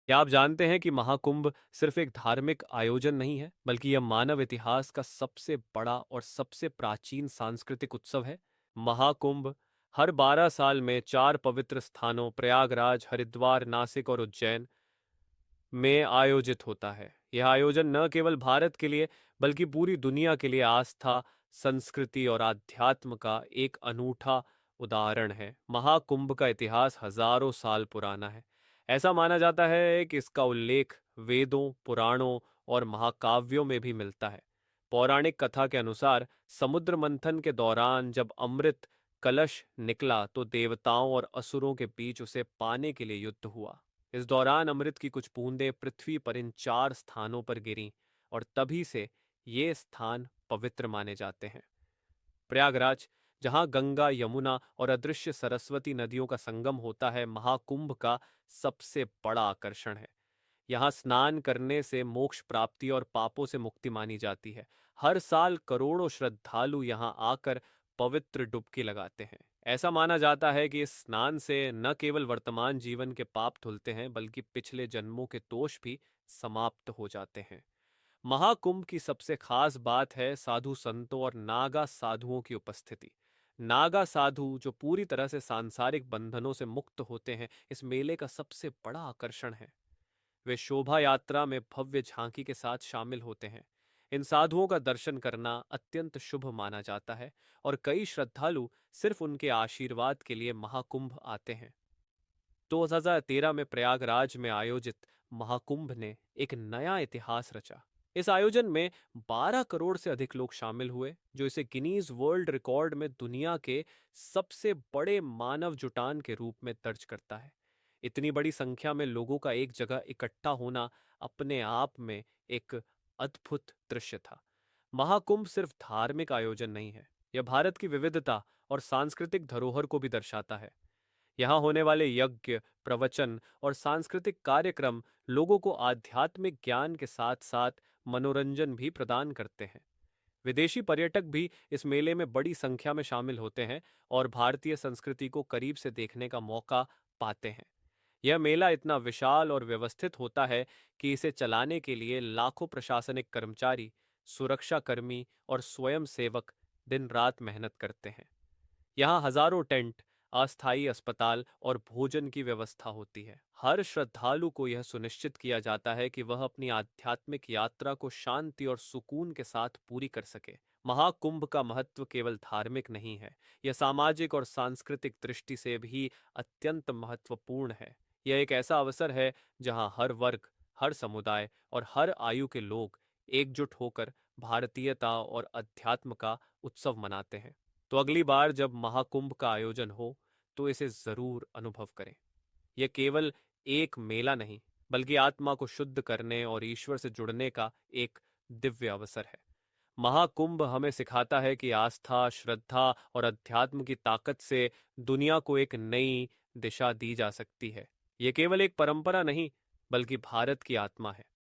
क्या आप जानते हैं कि महाकुंभ सिर्फ एक धार्मिक आयोजन नहीं है, बल्कि यह मानव इतिहास का सबसे बड़ा और सबसे प्राचीन सांस्कृतिक उत्सव है। महाकुंभ हर 12 साल में चार पवित्र स्थानों प्रयागराज, हरिद्वार, नासिक और उज्जैन में आयोजित होता है। यह आयोजन न केवल भारत के लिए बल्कि पूरी दुनिया के लिए आस्था, संस्कृति और आध्यात्म का एक अनूठा उदाहरण है। महाकुंभ का इतिहास हजारों साल पुराना है। ऐसा माना जाता है कि इसका उल्लेख वेदों, पुराणों और महाकाव्यों में भी मिलता है। पौराणिक कथा के अनुसार समुद्र मंथन के दौरान जब अमृत कलश निकला तो देवताओं और असुरों के बीच उसे पाने के लिए युद्ध हुआ। इस दौरान अमृत की कुछ बूंदें पृथ्वी पर इन चार स्थानों पर गिरीं और तभी से ये स्थान पवित्र माने जाते हैं। प्रयागराज, जहां गंगा, यमुना और अदृश्य सरस्वती नदियों का संगम होता है, महाकुंभ का सबसे बड़ा आकर्षण है। यहाँ स्नान करने से मोक्ष प्राप्ति और पापों से मुक्ति मानी जाती है। हर साल करोड़ों श्रद्धालु यहाँ आकर पवित्र डुबकी लगाते हैं। ऐसा माना जाता है कि इस स्नान से न केवल वर्तमान जीवन के पाप धुलते हैं, बल्कि पिछले जन्मों के दोष भी समाप्त हो जाते हैं। महाकुंभ की सबसे खास बात है साधु संतों और नागा साधुओं की उपस्थिति। नागा साधु जो पूरी तरह से सांसारिक बंधनों से मुक्त होते हैं, इस मेले का सबसे बड़ा आकर्षण है। वे शोभा यात्रा में भव्य झांकी के साथ शामिल होते हैं। इन साधुओं का दर्शन करना अत्यंत शुभ माना जाता है और कई श्रद्धालु सिर्फ उनके आशीर्वाद के लिए महाकुंभ आते हैं। 2013 में प्रयागराज में आयोजित महाकुंभ ने एक नया इतिहास रचा। इस आयोजन में 12 करोड़ से अधिक लोग शामिल हुए, जो इसे गिनीज वर्ल्ड रिकॉर्ड में दुनिया के सबसे बड़े मानव जुटान के रूप में दर्ज करता है। इतनी बड़ी संख्या में लोगों का एक जगह इकट्ठा होना अपने आप में एक अद्भुत दृश्य था। महाकुंभ सिर्फ धार्मिक आयोजन नहीं है, यह भारत की विविधता और सांस्कृतिक धरोहर को भी दर्शाता है। यहाँ होने वाले यज्ञ, प्रवचन और सांस्कृतिक कार्यक्रम लोगों को आध्यात्मिक ज्ञान के साथ साथ मनोरंजन भी प्रदान करते हैं। विदेशी पर्यटक भी इस मेले में बड़ी संख्या में शामिल होते हैं और भारतीय संस्कृति को करीब से देखने का मौका पाते हैं। यह मेला इतना विशाल और व्यवस्थित होता है कि इसे चलाने के लिए लाखों प्रशासनिक कर्मचारी, सुरक्षा कर्मी और स्वयं सेवक दिन रात मेहनत करते हैं। यहाँ हजारों टेंट, अस्थायी अस्पताल और भोजन की व्यवस्था होती है। हर श्रद्धालु को यह सुनिश्चित किया जाता है कि वह अपनी आध्यात्मिक यात्रा को शांति और सुकून के साथ पूरी कर सके। महाकुंभ का महत्व केवल धार्मिक नहीं है, यह सामाजिक और सांस्कृतिक दृष्टि से भी अत्यंत महत्वपूर्ण है। यह एक ऐसा अवसर है जहां हर वर्ग, हर समुदाय और हर आयु के लोग एकजुट होकर भारतीयता और अध्यात्म का उत्सव मनाते हैं। तो अगली बार जब महाकुंभ का आयोजन हो, तो इसे जरूर अनुभव करें। यह केवल एक मेला नहीं, बल्कि आत्मा को शुद्ध करने और ईश्वर से जुड़ने का एक दिव्य अवसर है। महाकुंभ हमें सिखाता है कि आस्था, श्रद्धा और अध्यात्म की ताकत से दुनिया को एक नई दिशा दी जा सकती है। यह केवल एक परंपरा नहीं, बल्कि भारत की आत्मा है।